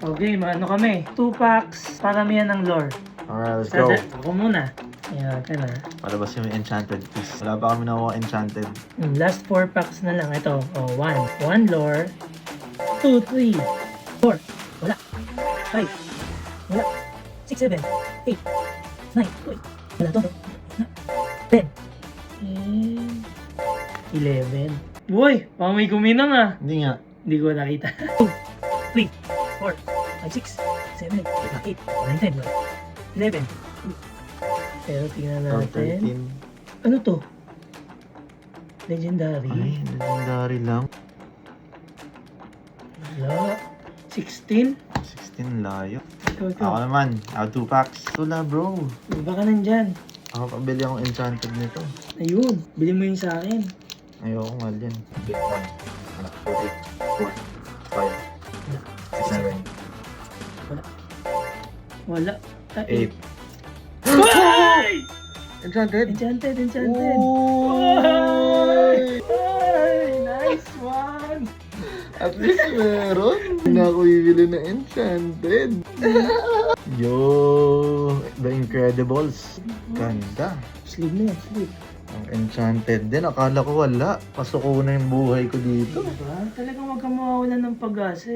Okay, ano kami? 2 packs, paramihan ng lore. Alright, let's go. Ako muna. Ayan, ka na. Palabas yung enchanted piece. Wala pa kami nakuha enchanted. Last 4 packs na lang. Ito, 1. 1 lore. 2, 3, 4. Wala. 5. Wala. 6, 7, 8, 9. Uy. Wala to. 10. 11. Uy, parang may kuminang ah. Hindi nga. Hindi ko nakita. 2, 3, 4, 5, 6, 7, 8, 9, 10, 11. Pero tingnan Top natin. 13. Ano to? Legendary? Ay, legendary lang. Wala. 16? 16 layo. Ito. Ako naman, ako 2 packs. Wala bro. Baka nandyan. Ako pabili akong enchanted nito. Ayun. Bili mo yun sa akin. Ayoko nga yan. Big 1, 2, 3, 4, 5, 6, 7, Wala. Wala. 8. Ay! Enchanted? Enchanted. Oy! Ay! Nice one! At least meron. Hindi na ako bibili na enchanted. Yo! The Incredibles. Ganda. Sleeve na yan. Sleeve. Ang enchanted din. Akala ko wala. Pasok ko na yung buhay ko dito. Diba? Talagang wag kang mawawalan ng pag-asa